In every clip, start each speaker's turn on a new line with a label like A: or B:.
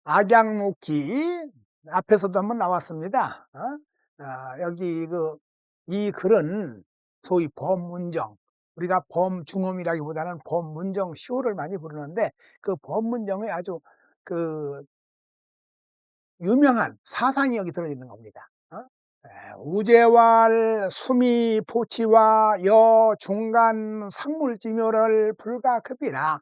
A: 악양묵기 앞에서도 한번 나왔습니다. 여기 이 글은 소위 범문정, 우리가 범중음이라기보다는 범문정 시호를 많이 부르는데 그 범문정의 아주 그 유명한 사상이 여기 들어있는 겁니다. 우제왈 수미 포치와 여 중간 상물지묘를 불가급이나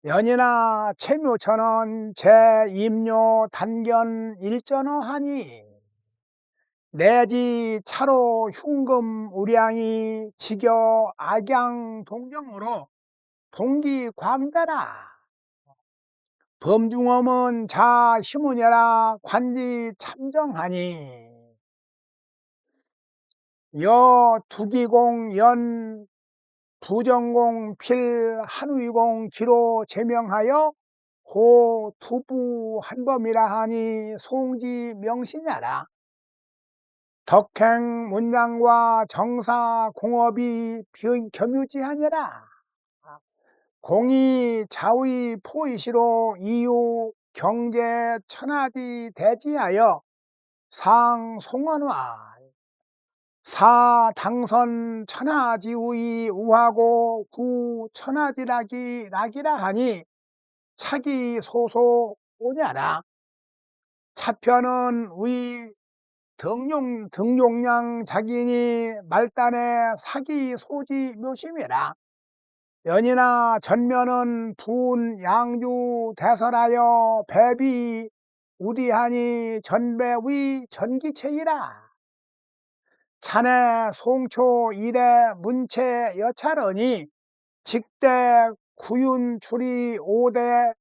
A: 연이나 체묘천원 제임료 단견 일전어하니 내지 차로 흉금 우량이 지겨 악양 동정으로 동기광대라. 범중엄은 자 희문여라 관지 참정하니 여 두기공 연 부정공 필 한위공 기로 제명하여 고 두부 한범이라 하니 송지 명시냐라. 덕행 문장과 정사 공업이 겸유지하니라. 공이 자의 포이시로 이유 경제 천하지 대지하여 상송원화 사 당선 천하지의 우하고 구 천하지락이라 하니 차기 소소 오냐라. 차편은 의 등용량 자기니 말단의 사기 소지 묘심이라. 연이나 전면은 분 양주 대설하여 배비 우디하니 전배의 전기체이라. 차내 송초 이래 문체 여차러니 직대 구윤 출이 5대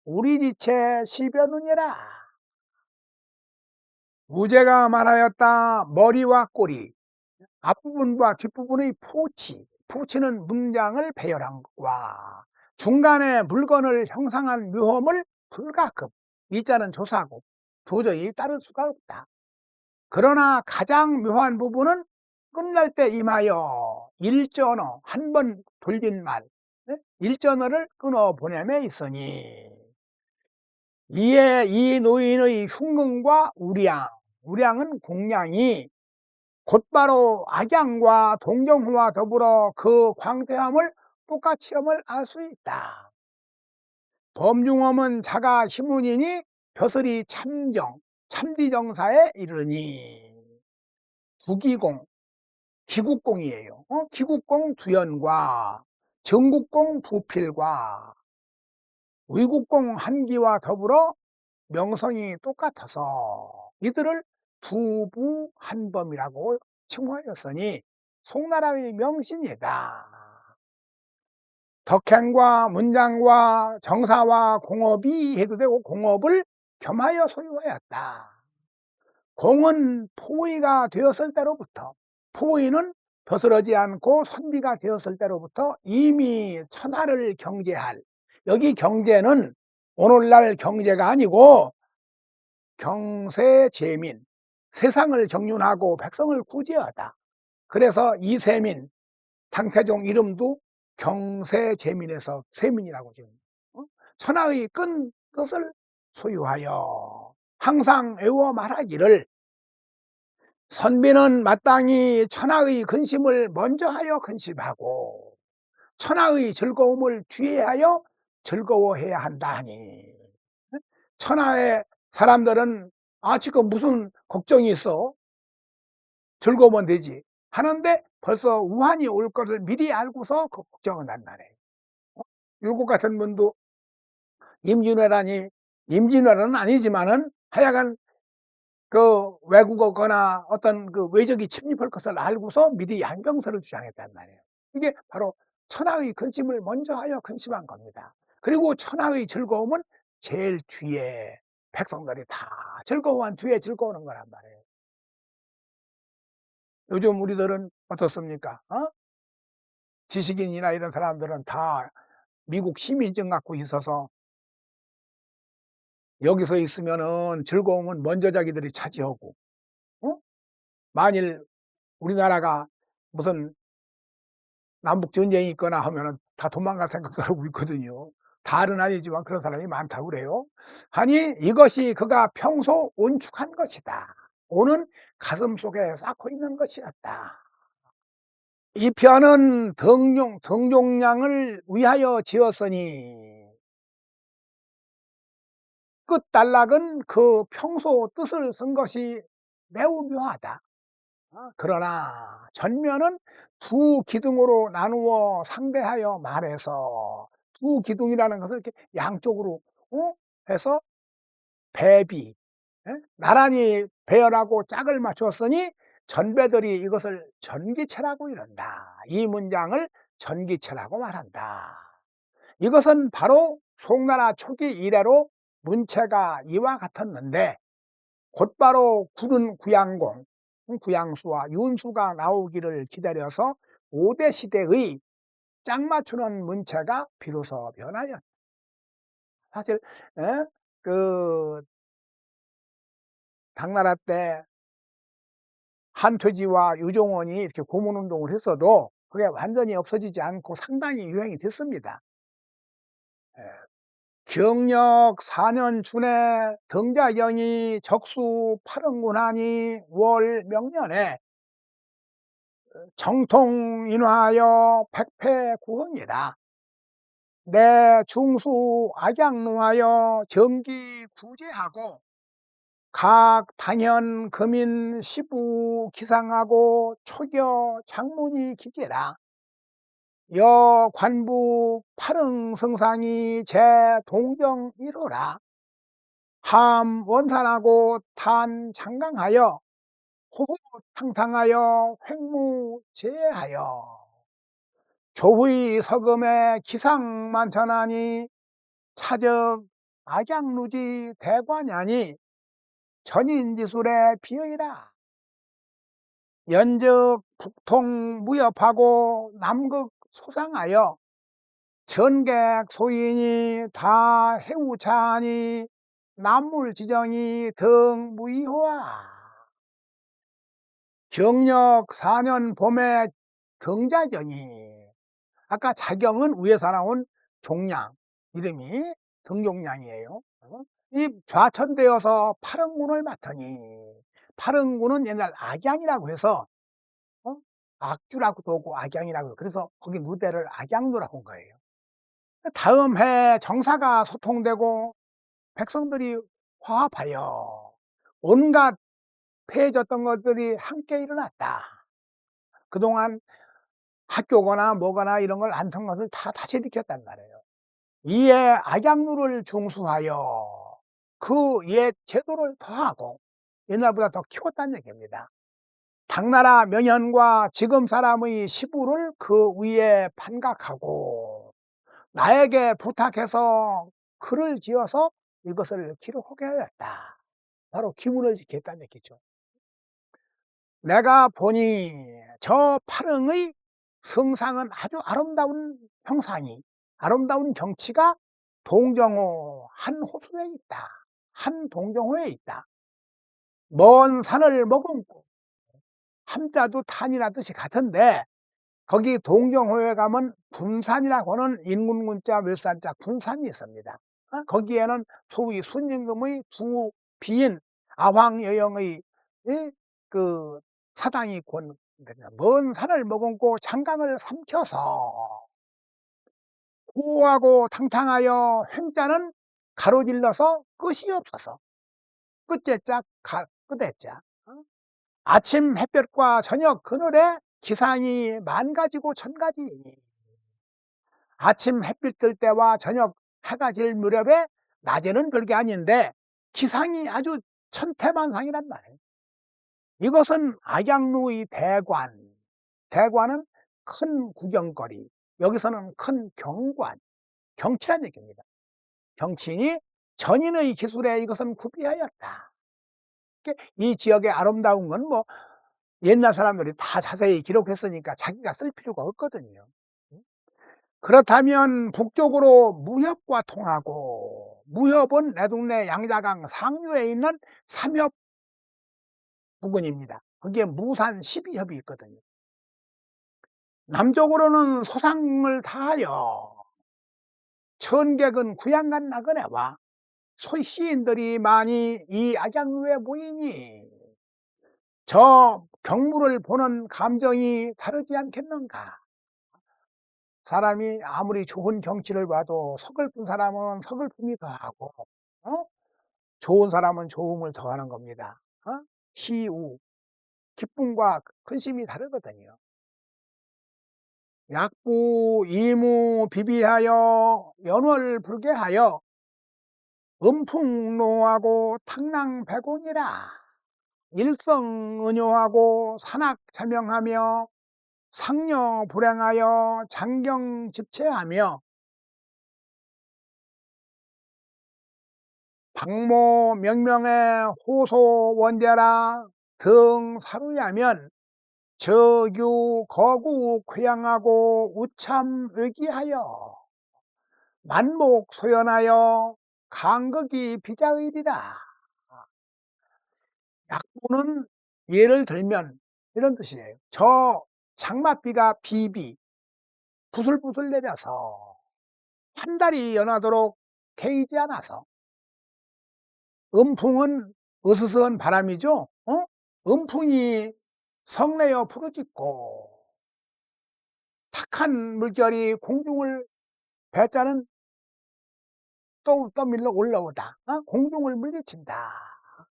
A: 우리지체 시변운이라. 우제가 말하였다. 머리와 꼬리, 앞부분과 뒷부분의 포치는 문장을 배열한 것과 중간에 물건을 형상한 묘험을 불가급, 이자는 조사고 도저히 따를 수가 없다. 그러나 가장 묘한 부분은 끝날 때 임하여 일전어, 한 번 돌린 말, 일전어를 끊어 보냄에 있으니 이에 이 노인의 흉금과 우량은 공량이 곧바로 악양과 동정후와 더불어 그 광대함을 똑같이함을 알 수 있다. 범중엄은 자가 희문이니 벼슬이 참디정사에 이르니 부기공, 기국공이에요. 기국공 두연과 정국공 부필과 의국공 한기와 더불어 명성이 똑같아서 이들을 두부한범이라고 칭호하였으니 송나라의 명신이다. 덕행과 문장과 정사와 공업이 해도 되고 공업을 겸하여 소유하였다. 공은 포위가 되었을 때로부터, 포위는 벼슬하지 않고 선비가 되었을 때로부터 이미 천하를 경제할, 여기 경제는 오늘날 경제가 아니고 경세제민, 세상을 경륜하고 백성을 구제하다. 그래서 이세민, 당태종 이름도 경세제민에서 세민이라고 지금 천하의 끈 것을 소유하여 항상 외워 말하기를 선비는 마땅히 천하의 근심을 먼저 하여 근심하고 천하의 즐거움을 뒤에 하여 즐거워해야 한다 하니, 천하의 사람들은 지금 무슨 걱정이 있어? 즐거우면 되지 하는데 벌써 우환이 올 것을 미리 알고서 그 걱정을 한다네. 율곡 같은 분도 임진왜란은 아니지만은 하여간 그 외국어거나 어떤 그 외적이 침입할 것을 알고서 미리 양병설을 주장했단 말이에요. 이게 바로 천하의 근심을 먼저 하여 근심한 겁니다. 그리고 천하의 즐거움은 제일 뒤에, 백성들이 다 즐거워한 뒤에 즐거워하는 거란 말이에요. 요즘 우리들은 어떻습니까? 지식인이나 이런 사람들은 다 미국 시민증 갖고 있어서 여기서 있으면은 즐거움은 먼저 자기들이 차지하고, 만일 우리나라가 무슨 남북 전쟁이 있거나 하면은 다 도망갈 생각을 하고 있거든요. 다는 아니지만 그런 사람이 많다고 그래요. 아니 이것이 그가 평소 온축한 것이다. 오는 가슴속에 쌓고 있는 것이었다. 이 편은 등종량을 위하여 지었으니 끝단락은 그 평소 뜻을 쓴 것이 매우 묘하다. 그러나 전면은 두 기둥으로 나누어 상대하여 말해서 두 기둥이라는 것을 이렇게 양쪽으로 해서 배비, 나란히 배열하고 짝을 맞추었으니 전배들이 이것을 전기체라고 이른다. 이 문장을 전기체라고 말한다. 이것은 바로 송나라 초기 이래로 문체가 이와 같았는데 곧바로 굳은 구양공, 구양수와 윤수가 나오기를 기다려서 5대 시대의 짝 맞추는 문체가 비로소 변하였다. 사실 그 당나라 때 한퇴지와 유종원이 이렇게 고문운동을 했어도 그게 완전히 없어지지 않고 상당히 유행이 됐습니다. 경력 4년 춘에 등자경이 적수 8원군하니 월 명년에 정통인화하여 백패구흥이다. 내 중수 악양루하여 정기구제하고 각 당현 금인 시부 기상하고 초교 장문이 기재라. 여 관부 팔흥성상이 제 동정 1호라. 함 원산하고 탄 장강하여 호호탕탕하여 횡무제하여 조의 서금에 기상만천하니 차적 악양루지 대관야니 전인지술에 비의라. 연적 북통 무협하고 남극 소상하여 전객 소인이 다 해우차하니 남물지정이 등 무이호하. 경력 4년 봄에 등자경이 아까 자경은 위에서 나온 종량 이름이 등종량이에요. 이 좌천되어서 팔흥군을 맡으니 팔흥군은 옛날 악양이라고 해서 악주라고도 하고 악양이라고 그래서 거기 누대를 악양루라고 한 거예요. 다음 해 정사가 소통되고 백성들이 화합하여 온갖 폐해졌던 것들이 함께 일어났다. 그동안 학교거나 뭐거나 이런 걸 안 턴 것을 다 다시 일으켰단 말이에요. 이에 악양루를 중수하여 그 옛 제도를 더하고 옛날보다 더 키웠다는 얘기입니다. 당나라 명현과 지금 사람의 시부를 그 위에 판각하고 나에게 부탁해서 글을 지어서 이것을 기록하게 하였다. 바로 기문을 지켰다는 얘기죠. 내가 보니 저 팔흥의 성상은 아주 아름다운 형상이 아름다운 경치가 동정호 한 호수에 있다. 한 동정호에 있다. 먼 산을 머금고 함자도 탄이라 뜻이 같은데 거기 동정호에 가면 군산이라고 하는 인군군자 묘산자 군산이 있습니다. 거기에는 소위 순임금의 두 비인 아황여영의 그 사당이 있고 먼 산을 머금고 장강을 삼켜서 고하고 탕탕하여 횡자는 가로질러서 끝이 없어서 끝제자 끝에자 아침 햇볕과 저녁 그늘에 기상이 10,000가지고 1,000가지이니 아침 햇빛 뜰 때와 저녁 해가 질 무렵에 낮에는 별게 아닌데 기상이 아주 천태만상이란 말이에요. 이것은 악양루의 대관, 대관은 큰 구경거리, 여기서는 큰 경관, 경치란 얘기입니다. 경치니 전인의 기술에 이것은 구비하였다. 이 지역의 아름다운 건 뭐 옛날 사람들이 다 자세히 기록했으니까 자기가 쓸 필요가 없거든요. 그렇다면 북쪽으로 무협과 통하고 무협은 내 동네 양자강 상류에 있는 삼협 부근입니다. 거기에 무산 12협이 있거든요. 남쪽으로는 소상을 다하여 천객은 구양간 나그네와 소위 시인들이 많이 이 악양루에 모이니 저 경물을 보는 감정이 다르지 않겠는가. 사람이 아무리 좋은 경치를 봐도 서글픈 사람은 서글픔이 더하고 어? 좋은 사람은 좋음을 더하는 겁니다. 희우, 기쁨과 근심이 다르거든요. 약부, 이무, 비비하여 연월불개하여 음풍노하고 탕랑백운이라 일성은효하고 산악자명하며 상녀불행하여 장경집체하며 박모 명명의 호소원자라 등 사루야면 저규 거구 쾌양하고 우참의기하여 만목 소연하여 간극이 비자의리라. 약부는 예를 들면 이런 뜻이에요. 저 장맛비가 비비 부슬부슬 내려서 한 달이 연하도록 개이지 않아서 음풍은 으스스한 바람이죠. 음풍이 성내어 부르짖고 탁한 물결이 공중을 배자는 떠밀러 올라오다. 공중을 물리친다.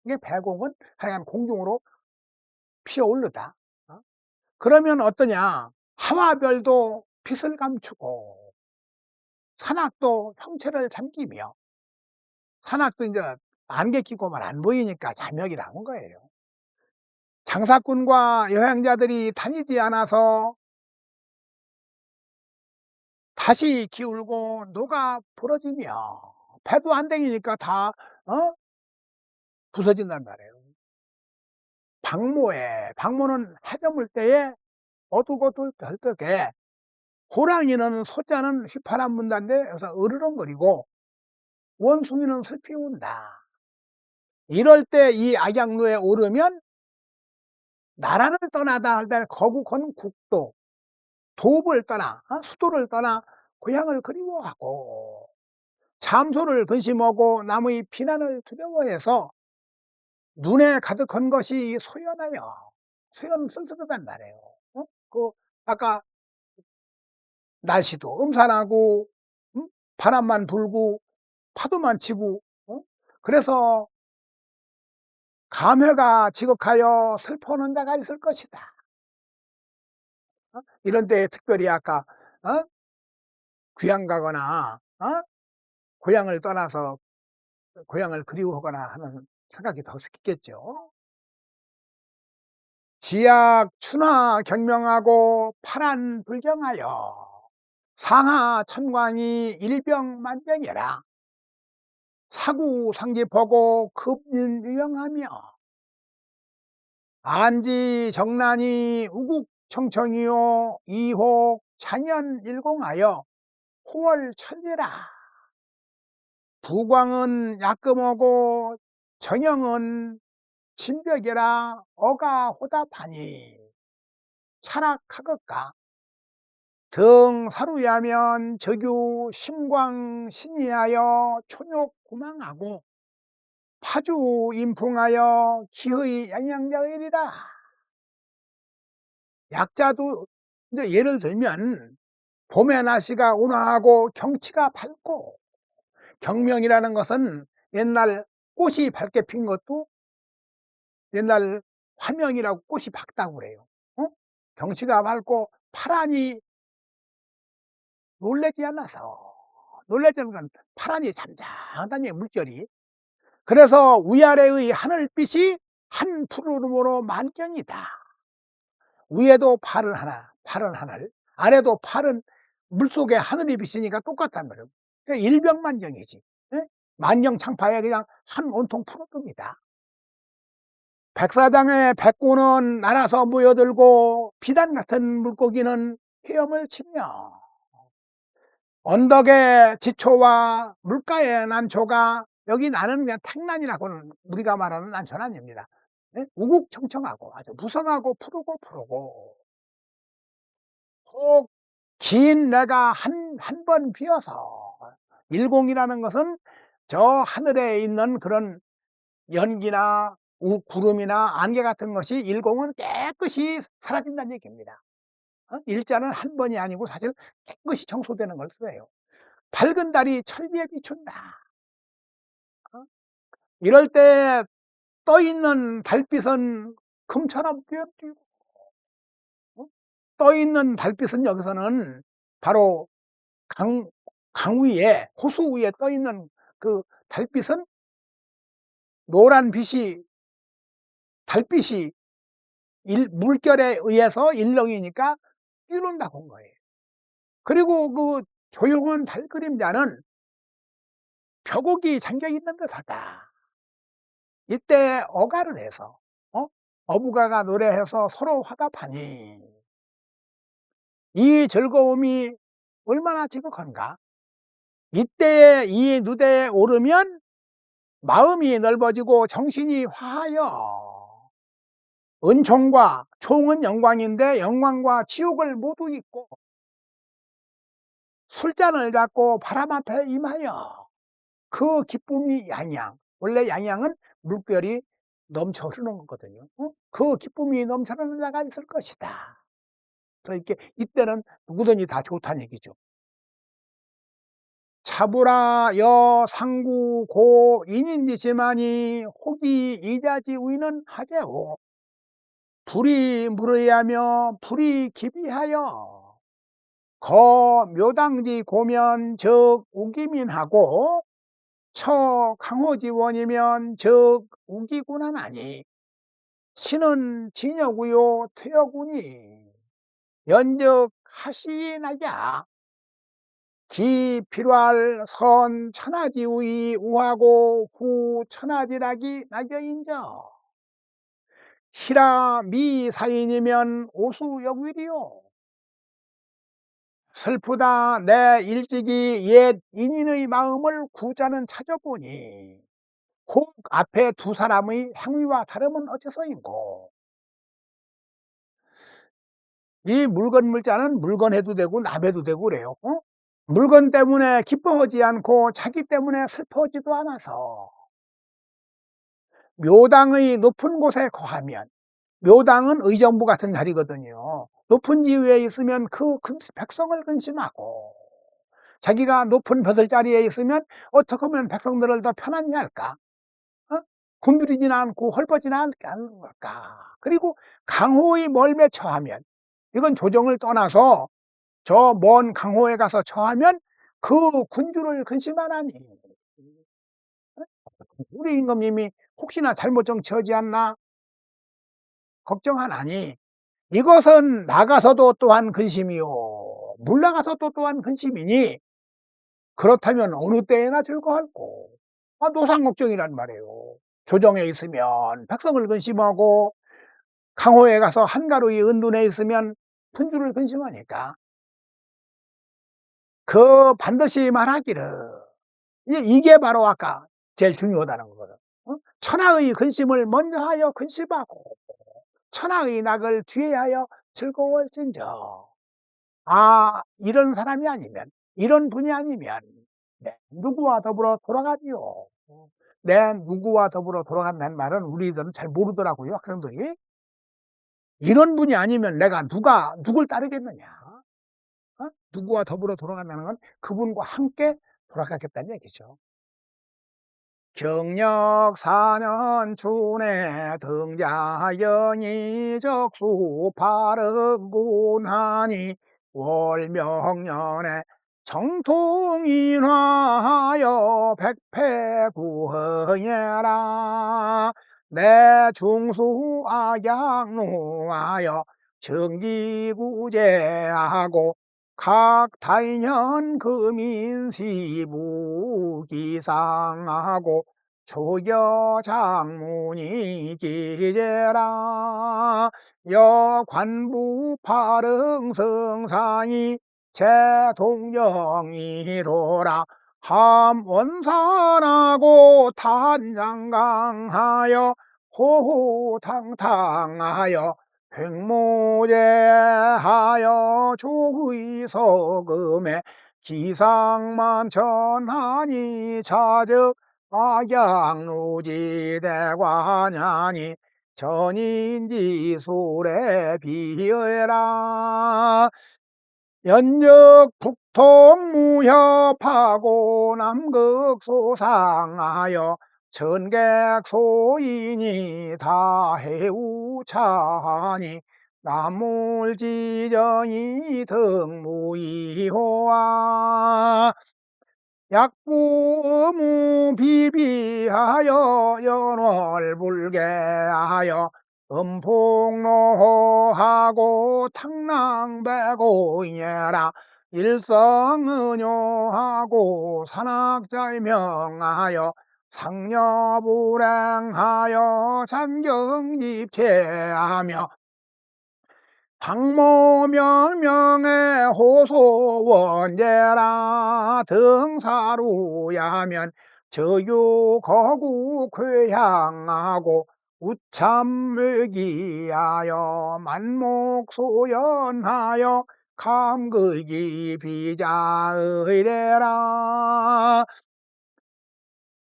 A: 이게 배공은 하여간 공중으로 피어오르다. 그러면 어떠냐? 하와별도 빛을 감추고 산악도 형체를 잠기며 산악도 이제 안개 끼고만 안 보이니까 잠역이라는 거예요. 장사꾼과 여행자들이 다니지 않아서 다시 기울고 노가 부러지며 배도 안 댕기니까 다 부서진단 말이에요. 박모는 해저물 때에 어둑어둑 호랑이는 소자는 휘파람 분다인데 여기서 으르렁거리고 원숭이는 슬피 운다. 이럴 때 이 악양루에 오르면 나라를 떠나다 할 때 거국은 국도, 도읍을 떠나 수도를 떠나 고향을 그리워하고 참소를 근심하고 남의 비난을 두려워해서 눈에 가득한 것이 소연하여 소연 쓸쓸하단 말이에요. 그 아까 날씨도 음산하고 바람만 불고 파도만 치고 그래서 감회가 지극하여 슬퍼하는 자가 있을 것이다. 이런 데 특별히 아까 귀양 가거나 고향을 떠나서 고향을 그리워하거나 하는 생각이 더 있겠죠. 지약 춘하 경명하고 파란 불경하여 상하 천광이 일병만병이라 사구 상집하고 급유영하며 안지 정난이 우국청청이요 이혹 잔연일공하여 호월천리라. 부광은 약금하고 정영은 진벽이라 어가호답하니 찬악하겠까. 등 사루야면 적유 심광 신이하여 촌욕 구망하고 파주 인풍하여 기의 양양자의리라. 약자도 이제 예를 들면 봄의 날씨가 온화하고 경치가 밝고 경명이라는 것은 옛날 꽃이 밝게 핀 것도 옛날 화명이라고 꽃이 밝다고 그래요. 경치가 밝고 파란이 놀라지 않아서 놀라지 않는 건 파란이 잠잠하다니 물결이. 그래서 위아래의 하늘빛이 한 푸르름으로 만경이다. 위에도 파른 하늘, 아래도 파른 물속에 하늘이 비치니까 똑같단 말이에요. 일병만경이지. 만경창파에 그냥 한 온통 푸르름이다. 백사장의 백구는 날아서 모여들고 비단 같은 물고기는 헤엄을 치며 언덕의 지초와 물가의 난초가 여기 나는 그냥 탱난이라고는 우리가 말하는 난초는 아닙니다. 우국청청하고 아주 무성하고 푸르고 혹 긴 내가 한 번 비어서 일공이라는 것은 저 하늘에 있는 그런 연기나 구름이나 안개 같은 것이 일공은 깨끗이 사라진다는 얘기입니다. 일자는 한 번이 아니고 사실 깨끗이 청소되는 걸 써요. 밝은 달이 철비에 비춘다. 이럴 때 떠 있는 달빛은 금처럼 띄어띄고, 떠 있는 달빛은 여기서는 바로 강, 강 위에, 호수 위에 떠 있는 그 달빛은 노란 빛이, 달빛이 물결에 의해서 일렁이니까 뛰는다고 한 거예요. 그리고 그 조용한 달 그림자는 벽옥이 잠겨 있는 듯하다. 이때 어가를 해서 어부가가 노래해서 서로 화답하니 이 즐거움이 얼마나 지극한가. 이때에 이 누대에 오르면 마음이 넓어지고 정신이 화하여 은총과 총은 영광인데 영광과 지옥을 모두 잊고 술잔을 잡고 바람 앞에 임하여 그 기쁨이 양양. 원래 양양은 물결이 넘쳐 흐르는 거거든요. 그 기쁨이 넘쳐 흐르는 자가 있을 것이다. 그러니까 이때는 누구든지 다 좋다는 얘기죠. 차부라 여 상구 고 인인지시마니 혹이 이자지 우이는 하재오. 불이 물의하며 불이 기비하여 거 묘당지 고면 적 우기민하고 처 강호지원이면 적 우기군하나니 신은 진여구요 퇴여군이 연적 하시나야 기 필요할 선 천하지우이 우하고 후 천하지락이 낙여인저 희라 미사인이면 오수역위리요. 슬프다 내 일찍이 옛 인인의 마음을 구자는 찾아보니 혹 앞에 두 사람의 행위와 다름은 어째서인고. 이 물건 물자는 물건해도 되고 남해도 되고 그래요. 물건 때문에 기뻐하지 않고 자기 때문에 슬퍼하지도 않아서 묘당의 높은 곳에 거하면, 묘당은 의정부 같은 자리거든요. 높은 지위에 있으면 그 백성을 근심하고 자기가 높은 벼슬자리에 있으면 어떻게 하면 백성들을 더 편안히 할까? 굶주리지는 않고 헐벗지는 않는 걸까? 그리고 강호의 멀매 처하면, 이건 조정을 떠나서 저 먼 강호에 가서 처하면 그 군주를 근심하나니 우리 임금님이 혹시나 잘못 정치하지 않나 걱정하나니 이것은 나가서도 또한 근심이요 물나가서도 또한 근심이니 그렇다면 어느 때에나 즐거할꼬. 노상 걱정이란 말이에요. 조정에 있으면 백성을 근심하고 강호에 가서 한가로이 은둔에 있으면 군주를 근심하니까 그 반드시 말하기를 이게 바로 아까 제일 중요하다는 거거든. 천하의 근심을 먼저 하여 근심하고 천하의 낙을 뒤에 하여 즐거워진저. 이런 사람이 아니면, 이런 분이 아니면 내 누구와 더불어 돌아가리요. 내 누구와 더불어 돌아간다는 말은 우리들은 잘 모르더라고요, 학생들이. 이런 분이 아니면 내가 누굴 따르겠느냐. 누구와 더불어 돌아간다는 건 그분과 함께 돌아가겠다는 얘기죠. 경력 4년 춘에 등자연이 적수 바르군하니 월명년에 정통인화하여 백패구허예라 내 중수 악양노하여 정기구제하고 각 타인현 금인시부기상하고 초여 장문이 기제라 여관부 파릉성상이 제동령이로라 함원산하고 탄장강하여 호호탕탕하여 횡모제하여 조의서금에 기상만천하니 자적 악양루지대관하니 전인지술에 비여라. 연적 북통무협하고 남극소상하여 전객소인이 다 해우차하니 남몰지정이 덕무이호와 약부의무 비비하여 연월불개하여 음폭로하고 탕랑배고이녀라 일성은효하고 산악자명하여 상여불행하여 잔경집체하며 방모명명의 호소원제라 등사루야면 저유거국회향하고 우참외기하여 만목소연하여 감극이 비자의래라.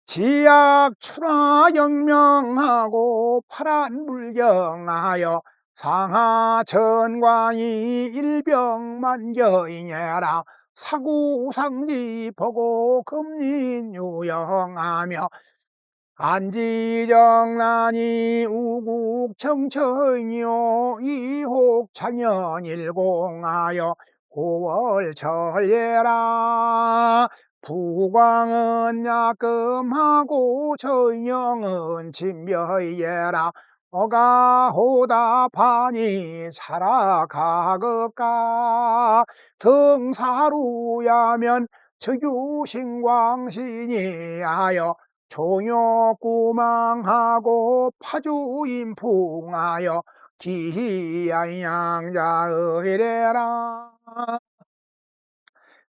A: 지약춘하영명하고 파란불경하여 상하천광이 일병만여이녀라 사구상지보고 금린유영하며 안지정란이 우국청천이요 이혹창연일공하여 고월철예라. 부광은 야금하고 전영은 진멸예라. 어가호답하니 살아가급가 등사루야면 즉유신광신이 하여 종욕구망하고 파주인풍하여 기양양자의래라.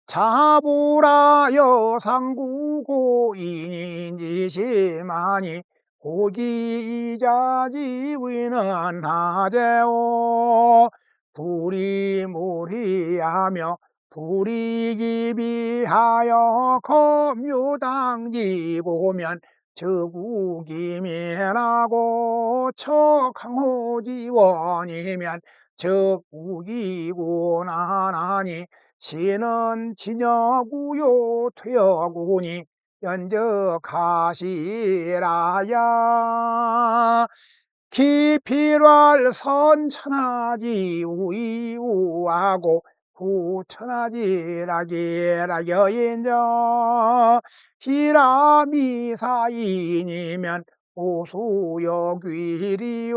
A: 자부라여 상구고인인지심하니 고지이자지위는 하제오 불이무리하며 불이기비하여 검유당지고면 적우기미라고 척항호지원이면 적우기고나나니 신은 진여구요 퇴여구니 연적하시라야. 기필활 선천하지 우이우하고 후천하지라기라 여인저 히라미사인이면 오수여귀리요.